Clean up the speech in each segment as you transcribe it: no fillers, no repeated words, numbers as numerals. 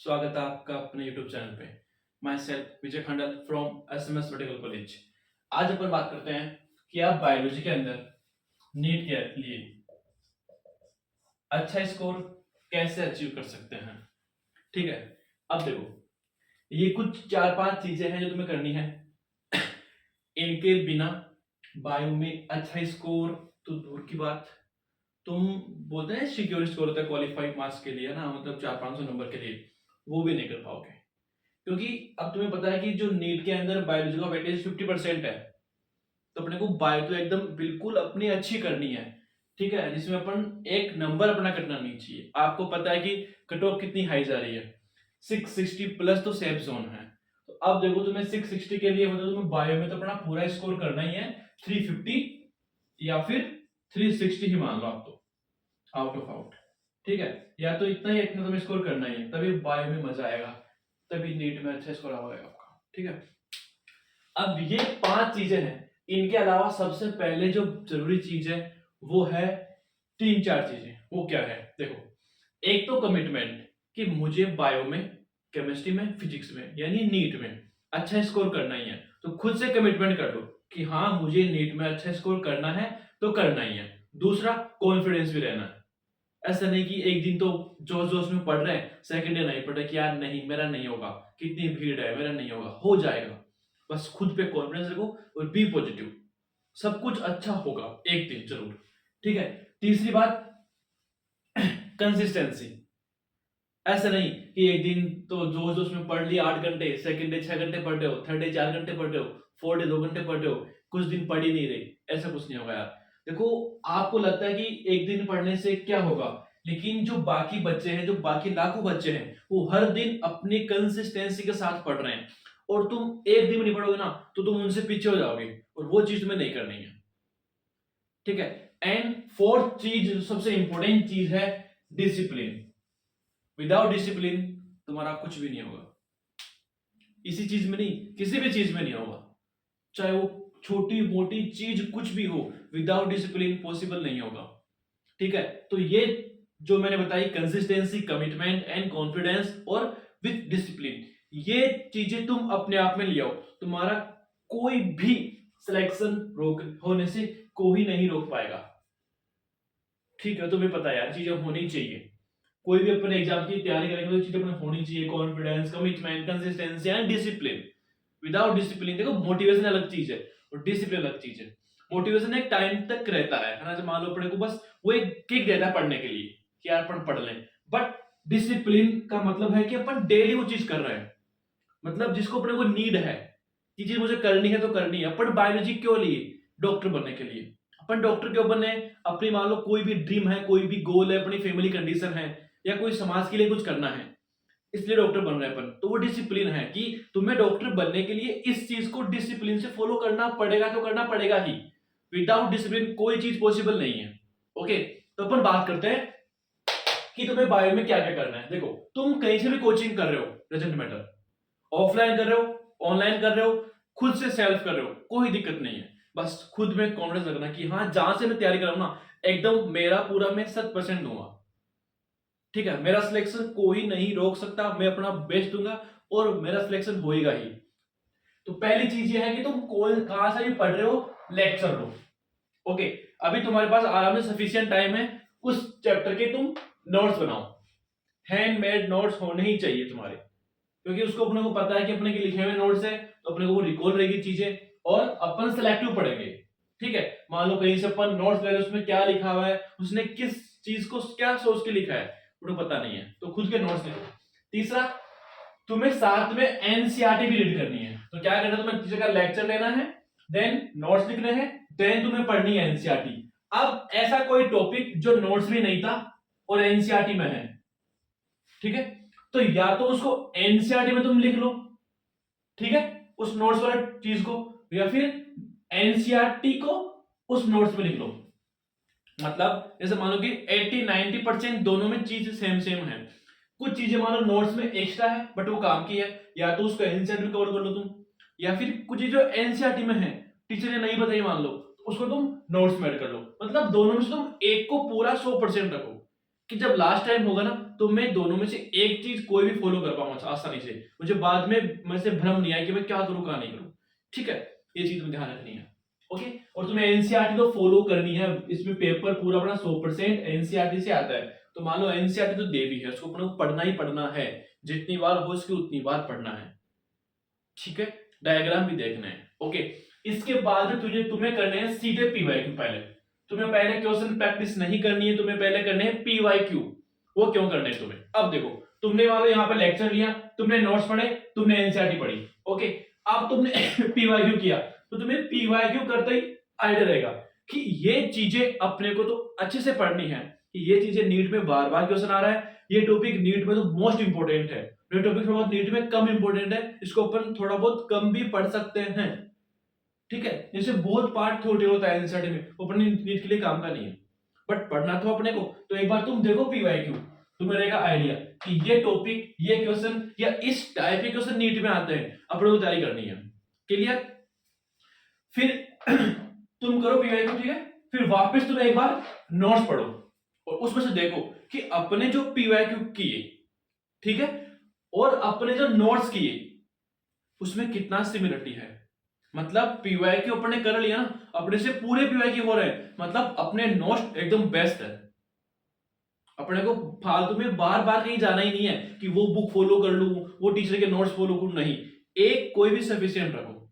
स्वागत है आपका अपने YouTube चैनल पे। Myself Vijay Khandal from SMS medical college. आज अपन बात करते हैं कि आप बायोलॉजी के अंदर नीट के लिए अच्छा स्कोर कैसे अचीव कर सकते हैं। ठीक है, अब देखो, ये कुछ 4-5 चीजें हैं जो तुम्हें करनी है। इनके बिना बायो में अच्छा स्कोर तो दूर की बात, तुम बोलते हैं सिक्योर स्कोर होता है क्वालिफाइड मार्क्स के लिए ना, मतलब 400-500 नंबर के लिए, वो भी नहीं कर पाओगे। क्योंकि अब तुम्हें पता है कि जो नीट के अंदर बायोलॉजी का वेटेज 50% है, तो अपने को बायो तो एकदम बिल्कुल अपनी अच्छी करनी है। ठीक है, जिसमें अपन एक नंबर अपना कटना नहीं चाहिए। आपको पता है कि कट ऑफ कितनी हाई जा रही है, 660 प्लस तो सेफ जोन है। तो अब देखो, तुम्हें 660 के लिए मतलब तुम्हें बायो में तो अपना पूरा स्कोर करना ही है 350 या फिर 360 ही मान लो आप, तो आउट ऑफ आउट। ठीक है, या तो इतना तुम्हें स्कोर करना ही है, तभी बायो में मजा आएगा, तभी नीट में अच्छा स्कोर आएगा आपका। ठीक है, अब ये 5 चीजें हैं। इनके अलावा सबसे पहले जो जरूरी चीज है वो है 3-4 चीजें। वो क्या है देखो, एक तो कमिटमेंट कि मुझे बायो में, केमिस्ट्री में, फिजिक्स में यानी नीट में अच्छा स्कोर करना ही है। तो खुद से कमिटमेंट कर लो कि हाँ, मुझे नीट में अच्छा स्कोर करना है तो करना ही है। दूसरा, कॉन्फिडेंस भी रहना है। ऐसा नहीं कि एक दिन तो जोश जोश में पढ़ रहे हैं, सेकंड डे नहीं पढ़ रहे कि यार नहीं, मेरा नहीं होगा, कितनी भीड़ है, मेरा नहीं होगा। हो जाएगा, बस खुद पे कॉन्फिडेंस रखो और बी पॉजिटिव, सब कुछ अच्छा होगा एक दिन जरूर। ठीक है, तीसरी बात, कंसिस्टेंसी। ऐसा नहीं कि एक दिन तो जोश जोश में पढ़ लिया 8 घंटे, सेकंड डे 6 घंटे पढ़ रहे हो, थर्ड डे 4 घंटे पढ़ रहे हो, फोर्थ डे 2 घंटे पढ़ रहे हो, कुछ दिन पढ़ ही नहीं रहे। ऐसा कुछ नहीं होगा यार। देखो, आपको लगता है कि एक दिन पढ़ने से क्या होगा, लेकिन जो बाकी बच्चे हैं, जो बाकी लाखों बच्चे हैं, वो हर दिन अपनी कंसिस्टेंसी के साथ पढ़ रहे हैं, और तुम एक दिन में नहीं पढ़ोगे ना, तो तुम उनसे पीछे हो जाओगे, और वो चीज तुम्हें नहीं करनी है। ठीक है, एंड फोर्थ चीज, सबसे इंपॉर्टेंट चीज है डिसिप्लिन। विदाउट डिसिप्लिन तुम्हारा कुछ भी नहीं होगा। इसी चीज में नहीं, किसी भी चीज में नहीं होगा, चाहे वो छोटी मोटी चीज कुछ भी हो, विदाउट डिसिप्लिन पॉसिबल नहीं होगा। ठीक है, तो ये जो मैंने बताई, कंसिस्टेंसी, कमिटमेंट एंड कॉन्फिडेंस और विथ डिसिप्लिन, ये चीजें तुम अपने आप में ले आओ, तुम्हारा कोई भी सिलेक्शन रोक होने से कोई नहीं रोक पाएगा। ठीक है, तुम्हें पता है यार, चीजें होनी चाहिए। कोई भी अपने एग्जाम की तैयारी करेंगे तो चीजें अपने होनी चाहिए, confidence, commitment, consistency and discipline. Without discipline, देखो, मोटिवेशन अलग चीज है और डिसिप्लिन अलग चीज है। मोटिवेशन एक टाइम तक रहता है ना, जब मान लो अपने को बस वो एक किक देता है पढ़ने के लिए कि यार अपन पढ़ लें। बट डिसिप्लिन का मतलब है कि अपन डेली वो चीज कर रहे हैं, मतलब जिसको अपने को नीड है, ये चीज मुझे करनी है तो करनी है। अपन बायोलॉजी क्यों लिए? डॉक्टर बनने के लिए। अपन डॉक्टर क्यों बने? अपनी मान लो कोई भी ड्रीम है, कोई भी गोल है, अपनी फैमिली कंडीशन है, या कोई समाज के लिए कुछ करना है, इसलिए डॉक्टर बन रहे हैं अपन। तो वो डिसिप्लिन है कि तुम्हें डॉक्टर बनने के लिए इस चीज को डिसिप्लिन से फॉलो करना पड़ेगा, तो करना पड़ेगा ही। विदाउट डिसिप्लिन कोई चीज पॉसिबल नहीं है। ओके, तो अपन बात करते हैं कि तुम्हें बायो में क्या क्या करना है। देखो, तुम कहीं से भी कोचिंग कर रहे हो, डजंट मैटर, ऑफलाइन कर रहे हो, ऑनलाइन कर रहे हो, खुद से सेल्फ कर रहे हो, कोई दिक्कत नहीं है। बस खुद में कॉन्फिडेंस रखना कि हाँ, जहां से मैं तैयारी कर रहा हूं ना, एकदम मेरा पूरा मैं 100% दूंगा। ठीक है, मेरा सिलेक्शन कोई नहीं रोक सकता, मैं अपना बेस्ट दूंगा और मेरा सिलेक्शन होएगा ही। तो पहली चीज ये है कि तुम कहां से भी पढ़ रहे हो, लेक्चर लो। ओके, अभी तुम्हारे पास आराम से सफिशिएंट टाइम है, उस चैप्टर के तुम नोट्स बनाओ। हैंडमेड नोट्स होने ही चाहिए तुम्हारे, क्योंकि उसको अपने को पता है कि अपने के लिखे हुए नोट्स है, तो अपने को वो रिकॉल रहेगी चीजें, और अपन सिलेक्टिव पढ़ेंगे। ठीक है, मान लो कहीं से अपन नोट्स ले रहे, उसमें क्या लिखा हुआ है, उसने किस चीज को क्या सोच के लिखा है, उन्हें पता नहीं है, तो खुद के नोट्स लिखो। तीसरा, तुम्हें साथ में एनसीईआरटी भी रीड करनी है। तो क्या करना है, तुम्हें किसी का लेक्चर लेना है, देन नोट्स लिखने हैं, देन तुम्हें पढ़नी है एनसीईआरटी। अब ऐसा कोई टॉपिक जो नोट्स में नहीं था और एनसीईआरटी में है, ठीक है, तो या तो उसको एनसीईआरटी में तुम लिख लो, ठीक है, उस नोट्स वाला चीज को, या फिर एनसीईआरटी को उस नोट्स में लिख लो। मतलब जैसे मान लो कि 80-90% दोनों में चीज सेम सेम है। कुछ चीजें मान लो नोट्स में एक्स्ट्रा है बट वो काम की है, या तो उसको एनसीईआरटी में कवर कर लो तुम, या फिर कुछ चीज जो एनसीईआरटी में है, टीचर ने नहीं बताई मान लो, तो उसको तुम नोट्स में ऐड कर लो। मतलब दोनों में से तुम एक को पूरा 100% रखो। कि जब लास्ट टाइम होगा ना तो मैं दोनों में से एक चीज कोई भी फॉलो कर पाऊंगा आसानी से, मुझे बाद में मैं से भ्रम नहीं आए कि मैं क्या करूं क्या नहीं करूं। ठीक है, ये चीज तुम्हें ध्यान रखनी है। ओके, और तुम्हें एनसीईआरटी तो फॉलो करनी है, इसमें पेपर पूरा अपना 100% एनसीईआरटी से आता है। तो मान लो एनसीईआरटी तो दे भी है, उसको अपने को पढ़ना ही पढ़ना है, जितनी बार हो सके उतनी बार पढ़ना है। ठीक है, डायग्राम भी देखना है। ओके, इसके बाद तुझे तुम्हें करने हैं सीधे पीवाईक्यू। पहले तुम्हें पहले क्वेश्चन प्रैक्टिस नहीं करनी है, तुम्हें पहले करने हैं पीवाईक्यू। वो क्यों करने हैं तुम्हें, अब देखो, तुमने मान लो यहाँ पे लेक्चर लिया, तुमने नोट्स पढ़े, तुमने एनसीईआरटी पढ़ी। ओके, अब तुमने पीवाईक्यू किया, तो तुम्हें पीवाईक्यू करते ही आइडिया रहेगा कि ये चीजें अपने को तो अच्छे से पढ़नी है, कि ये चीजें नीट में बार बार क्वेश्चन आ रहा है, ये टॉपिक नीट में तो मोस्ट इंपोर्टेंट है, ये टॉपिक थोड़ा बहुत नीट में कम इंपोर्टेंट है, इसको अपन थोड़ा बहुत कम भी पढ़ सकते हैं। ठीक है, जैसे बहुत पार्ट थोड़े होता है एनसीईआरटी में, वो अपने नीट के लिए काम का नहीं है, बट पढ़ना तो अपने को। तो एक बार तुम देखो पीवाईक्यू, तुम्हें रहेगा आइडिया कि ये टॉपिक, ये क्वेश्चन या इस टाइप के क्वेश्चन नीट में आते हैं, अपने को तैयारी करनी है। क्लियर? फिर तुम करो पीवाईक्यू, ठीक है, फिर वापस तुम एक बार नोट्स पढ़ो और उसमें से देखो कि अपने जो पीवाईक्यू किए, ठीक है, और अपने जो नोट्स किए उसमें कितना सिमिलरिटी है। मतलब पीवाईक्यू अपने कर लिया ना, अपने से पूरे पीवाईक्यू हो रहे हैं, मतलब अपने नोट्स एकदम बेस्ट है। अपने को फालतू में बार बार कहीं जाना ही नहीं है कि वो बुक फॉलो कर लूं, वो टीचर के नोट्स फॉलो करूं, नहीं, एक कोई भी सफिशिएंट रखो।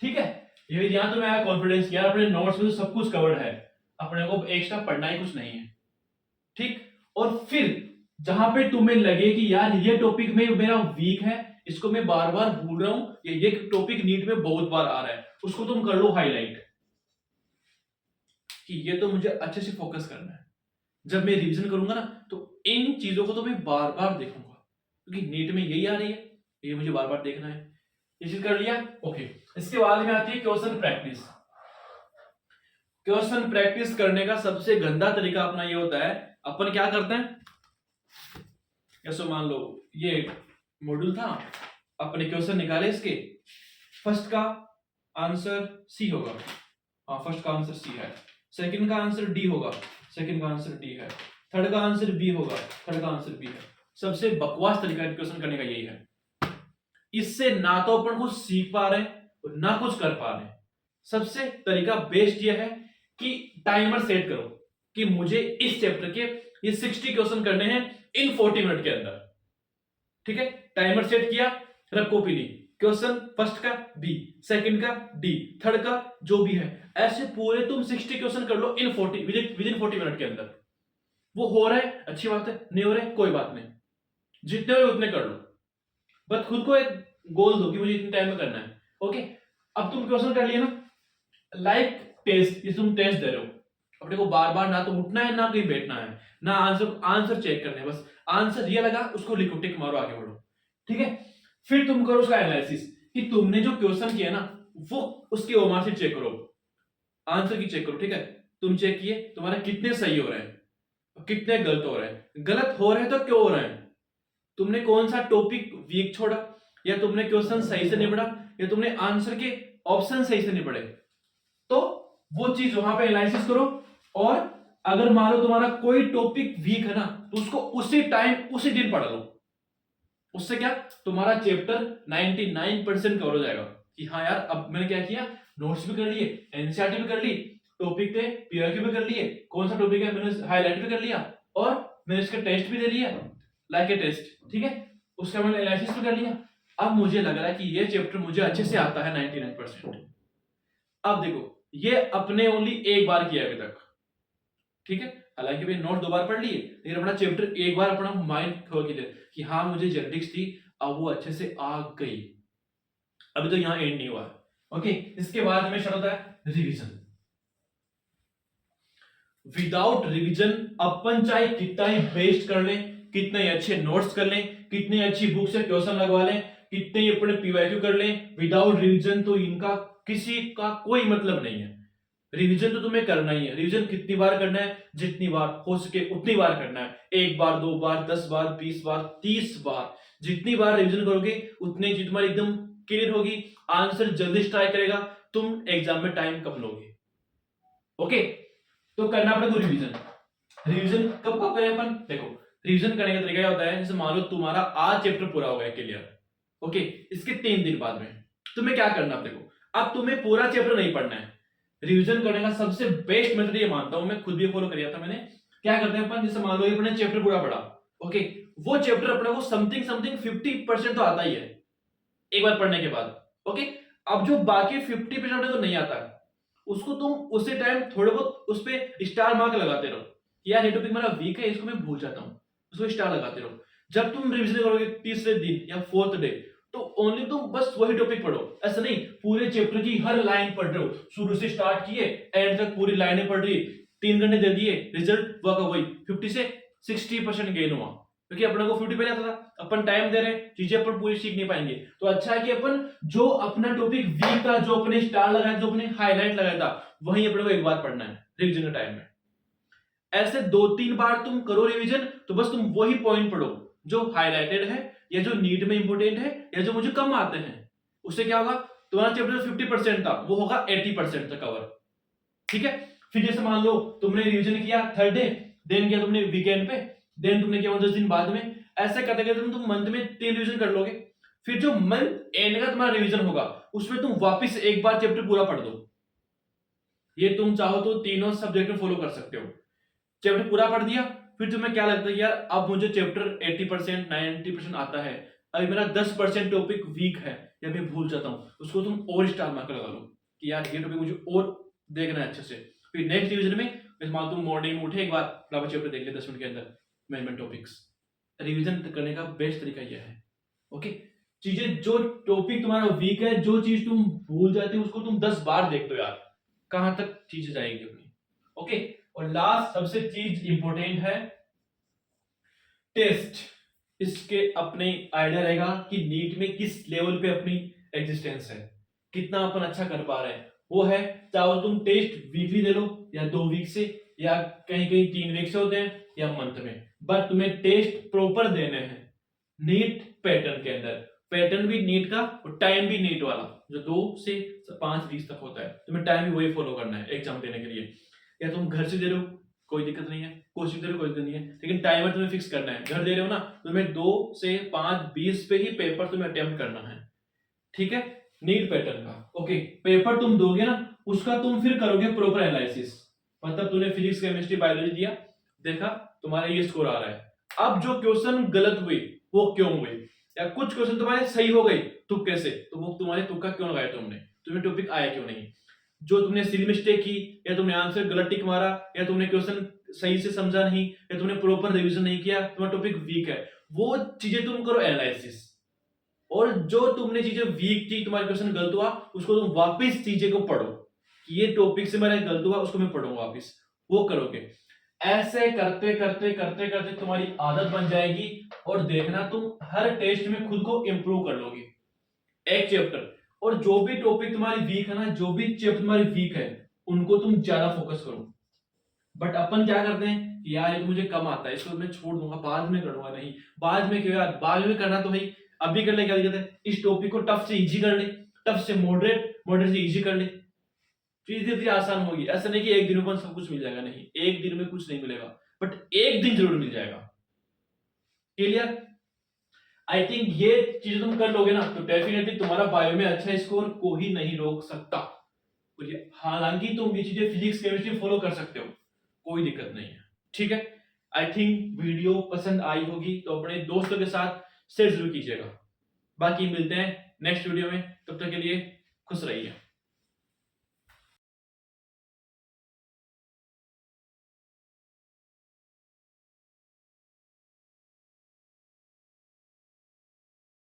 ठीक है, ये यहां तो मैं आया कॉन्फिडेंस किया, अपने नोट्स में तो सब कुछ कवर्ड है, अपने को एक्स्ट्रा पढ़ना ही कुछ नहीं है। ठीक, और फिर जहां पे तुम्हें लगे कि यार ये टॉपिक में मेरा वीक है, इसको मैं बार बार भूल रहा हूं, ये टॉपिक नीट में बहुत बार आ रहा है, उसको तुम कर लो हाईलाइट कि ये तो मुझे अच्छे से फोकस करना है। जब मैं रिवीजन करूंगा ना तो इन चीजों को तो मैं बार बार देखूंगा, क्योंकि नीट में यही आ रही है, ये मुझे बार बार देखना है। ये चीज कर लिया। ओके, इसके बाद में आती है क्वेश्चन प्रैक्टिस। क्वेश्चन प्रैक्टिस करने का सबसे गंदा तरीका अपना ये होता है, अपन क्या करते हैं, जैसे मान लो ये मॉड्यूल था, अपने क्वेश्चन निकाले, इसके फर्स्ट का आंसर सी होगा, हाँ फर्स्ट का आंसर सी है, सेकंड का आंसर डी होगा, सेकंड का आंसर डी है, थर्ड का आंसर बी होगा, थर्ड का आंसर बी है। सबसे बकवास तरीका क्वेश्चन करने का यही है, इससे ना तो अपन कुछ सीख पा रहे हैं और ना कुछ कर पा रहे हैं। सबसे तरीका बेस्ट ये है कि टाइमर सेट करो कि मुझे इस चैप्टर के ये 60 क्वेश्चन करने हैं इन 40 मिनट के अंदर। ठीक है, टाइमर सेट किया, रख कॉपी ली, क्वेश्चन फर्स्ट का बी, सेकंड का डी, थर्ड का जो भी है, ऐसे पूरे तुम 60 क्वेश्चन कर लो इन 40 विद इन 40 मिनट के अंदर। वो हो रहा है अच्छी बात है, नहीं हो रहा है कोई बात नहीं, जितने हो उतने कर लो, बस खुद को एक गोल दो कि मुझे इतने टाइम में करना है। ओके, अब तुम क्वेश्चन कर लिया ना, लाइक टेस्ट, ये तुम टेस्ट दे रहे हो, अपने को बार बार ना तो उठना है ना कहीं बैठना है, ना आंसर चेक करना है, बस आंसर ये लगा उसको लिखो, टिक मारो, आगे बढ़ो। ठीक है, फिर तुम करो उसका एनालिसिस कि तुमने जो क्वेश्चन किया ना वो उसकी ओमार से चेक करो, आंसर की चेक करो। ठीक है, तुम चेक किए तुम्हारा कितने सही हो रहे हैं, कितने गलत हो रहे हैं, गलत हो रहे हैं तो क्यों हो रहे हैं, तुमने कौन सा टॉपिक वीक छोड़ा, या तुमने क्वेश्चन सही से नहीं पढ़ा, या तुमने आंसर के ऑप्शन सही से नहीं पढ़े, तो वो चीज वहां पे एनालिसिस करो। और अगर मान लो तुम्हारा कोई टॉपिक वीक है ना तो उसको उसी टाइम उसी दिन पढ़ लो, उससे क्या तुम्हारा चैप्टर 99% कवर हो जाएगा कि हाँ यार अब मैंने क्या किया, नोट्स भी कर लिए, एनसीईआरटी भी कर ली, टॉपिक थे पीआईक्यू भी कर लिए, कौन सा टॉपिक है मैंने हाईलाइट भी कर लिया, और मैंने इसका टेस्ट भी दे लिया लाइक ए टेस्ट। ठीक है, उसका मैंने एनालिसिस भी कर लिया, अब मुझे लग रहा है कि ये चैप्टर मुझे अच्छे से आता है 99%। अब देखो ये अपने ओनली एक बार किया अभी तक, ठीक है, हालांकि भाई नोट 2 बार पढ़ लिए, लेकिन अपना चैप्टर एक बार अपना माइंड खोल के दे कि हाँ मुझे जेनेटिक्स थी, अब वो अच्छे से आ गई। अभी तो यहां एंड नहीं हुआ। ओके, इसके बाद में स्टार्ट होता है रिवीजन। विदाउट रिवीजन अपन चाहे कितना ही बेस्ट कर लें, कितने अच्छे नोट्स कर लें, कितनी अच्छी बुक से क्वेश्चन लगवा लें, कितने ही अपने पीवाईक्यू कर लें, विदाउट रिवीजन तो इनका किसी का कोई मतलब नहीं है। रिवीजन तो तुम्हें करना ही है, रिवीजन कितनी बार करना है, जितनी बार हो सके उतनी बार करना है, 1 बार 2 बार 10 बार 20 बार 30 बार, जितनी बार रिवीजन करोगे उतनी चीज तुम्हारी एकदम क्लियर होगी, आंसर जल्दी स्ट्राइक करेगा, तुम एग्जाम में टाइम कम लोगे। ओके, तो करना पड़ेगा रिवीजन। रिवीजन कब कब करें अपन? देखो, रिवीजन करने का तरीका क्या होता है, जैसे मान लो तुम्हारा आज चैप्टर पूरा हो गया क्लियर, ओके, इसके 3 दिन बाद में तुम्हें क्या करना है? देखो, अब तुम्हें पूरा चैप्टर नहीं पढ़ना है। रिवीजन करने का सबसे बेस्ट मेथड ये मानता हूं मैं, खुद भी फॉलो किया था मैंने। क्या करते हैं अपन, जैसे मान लो अपने चैप्टर पूरा पढ़ा, ओके, वो चैप्टर अपने को समथिंग समथिंग 50% तो आता ही है एक बार पढ़ने के बाद, ओके। अब जो बाकी 50% तो नहीं आता है, उसको तुम उसी टाइम थोड़े बहुत उस पे स्टार मार्क लगाते रहो कि यार ये टॉपिक मेरा वीक है, इसको मैं भूल जाता हूँ, उसको स्टार लगाते रहो। जब तुम रिवीजन करोगे तीसरे दिन या फोर्थ डे, तो ओनली तुम बस वही टॉपिक पढ़ो, ऐसा नहीं पूरे चैप्टर की हर लाइन पढ़ रहे हो, शुरू से स्टार्ट किए एंड तक पूरी लाइनें पढ़ रही, 3 घंटे दे दिए, रिजल्ट हुआ का वही 50 से 60% गेन हुआ, क्योंकि अपने को 50 पहले आता था, अपन टाइम दे रहे हैं, चीजें अपन पूरी सीख नहीं पाएंगे। तो अच्छा है कि अपन जो अपना टॉपिक वीक था, जो अपने स्टार लगाया, जो अपने हाईलाइट लगाया था, वही अपने को एक बार पढ़ना है रिवीजन के टाइम में। ऐसे 2-3 बार तुम करो रिवीजन, तो बस तुम वही पॉइंट पढ़ो जो हाईलाइटेड है या जो नीट में इंपोर्टेंट है या जो मुझे कम आते हैं। उससे क्या होगा, तुम्हारा चैप्टर 50% था, वो होगा 80% तक कवर, ठीक है। फिर जैसे मान लो तुमने रिवीजन किया थर्ड डे, देन किया तुमने वीकेंड पे, देन तुमने किया 10 दिन बाद में, ऐसे करते करते तुम मंथ में 3 रिवीजन कर लोगे। फिर जो मंथ एंड का तुम्हारा रिवीजन होगा, उसमें तुम वापस एक बार चैप्टर पूरा पढ़ दो। ये तुम चाहो तो तीनों सब्जेक्ट में फॉलो कर सकते हो। चैप्टर पूरा पढ़ दिया, फिर तुम्हें क्या लगता है यार अब मुझे चैप्टर 80% 90% आता है, अभी मेरा 10% टॉपिक वीक है या मैं भूल जाता हूं, उसको तुम और स्टार मार्क लगा लो कि यार ये टॉपिक मुझे और देखना है अच्छे से। फिर नेक्स्ट डिवीजन में मान तुम मॉर्निंग में उठे, एक बार पूरा चैप्टर देख ले 10 मिनट के अंदर, मैनेजमेंट टॉपिक्स। रिवीजन करने का बेस्ट तरीका यह है, ओके। चीजें जो टॉपिक तुम्हारा वीक है, जो चीज तुम भूल जाते हो, उसको तुम 10 बार देख दो यार, कहां तक चीजें जाएंगी अपनी, ओके। और लास्ट सबसे चीज इंपॉर्टेंट है टेस्ट। इसके अपने आइडिया रहेगा कि नीट में किस लेवल पे अपनी एग्जिस्टेंस है, कितना अपन अच्छा कर पा रहे हैं, वो है। चाहे तुम टेस्ट वीकली दे लो या 2 वीक से, या कहीं कहीं 3 वीक से होते हैं या मंथ में, बट तुम्हें टेस्ट प्रॉपर देने हैं नीट पैटर्न के अंदर। पैटर्न भी नीट का और टाइम भी नीट वाला, जो 2 से 5 वीक तक होता है, तुम्हें टाइम भी वही फॉलो करना है एग्जाम देने के लिए। या तुम घर से दे रहे हो कोई दिक्कत नहीं है, कोचिंग दे रहे हो कोई दिक्कत नहीं है, लेकिन टाइमर तुम्हें फिक्स करना है। घर दे रहे हो ना, तुम्हें 2 से 5 20 पे ही पेपर तुम्हें अटेम्प्ट करना है, ठीक है। नीट पैटर्न का, ओके। पेपर तुम दोगे ना, उसका तुम फिर करोगे प्रॉपर एनालिसिस, मतलब तूने फिजिक्स केमिस्ट्री बायोलॉजी दिया, देखा तुम्हारा ये स्कोर आ रहा है, अब जो क्वेश्चन गलत हुई वो क्यों हुई, या कुछ क्वेश्चन तुम्हारे सही हो गई तुक्के से, तो वो तुम्हारे तुक्का क्यों लगाया तुमने, तुम्हें टॉपिक आया क्यों नहीं, जो तुमने सिली मिस्टेक की, या तुमने आंसर गलत टिक मारा, या तुमने क्वेश्चन सही से समझा नहीं, या तुमने प्रॉपर रिवीजन नहीं किया, तुम्हारा टॉपिक वीक है, वो चीजें तुम करो एनालिसिस। और जो तुमने चीजें वीक थी, तुम्हारा क्वेश्चन गलत हुआ, उसको तुम वापस चीजें को पढ़ो कि ये टॉपिक से मेरा गलत हुआ, उसको मैं पढ़ूंगा वापस, वो करोगे। ऐसे करते करते करते करते तुम्हारी आदत बन जाएगी, और देखना तुम हर टेस्ट में खुद को इंप्रूव कर लोगे एक चैप्टर। और जो भी टॉपिक तुम्हारी वीक है ना, जो भी चैप्टर तुम्हारी वीक है, उनको तुम ज्यादा फोकस करो। बट अपन क्या करते हैं कि यार ये तो मुझे कम आता है, इसको मैं छोड़ दूंगा, बाद में करूंगा, नहीं बाद में क्यों यार, बाद में करना तो भाई अभी कर ले, क्या दिक्कत है, इस टॉपिक को टफ से इजी कर ले, टफ से मॉडरेट, मॉडरेट से इजी कर ले, धीरे धीरे आसान होगी। ऐसा नहीं कि एक दिन में सब कुछ मिल जाएगा, नहीं, एक दिन में कुछ नहीं मिलेगा, बट एक दिन जरूर मिल जाएगा। क्लियर? आई थिंक ये चीज तुम कर लोगे ना, तो डेफिनेटली तुम्हारा बायो में अच्छा स्कोर कोई नहीं रोक सकता। हालांकि तुम ये चीजें फिजिक्स केमिस्ट्री फॉलो कर सकते हो, कोई दिक्कत नहीं है, ठीक है। आई थिंक वीडियो पसंद आई होगी, तो अपने दोस्तों के साथ शेयर जरूर कीजिएगा। बाकी मिलते हैं नेक्स्ट वीडियो में, तब तक के लिए खुश रहिए।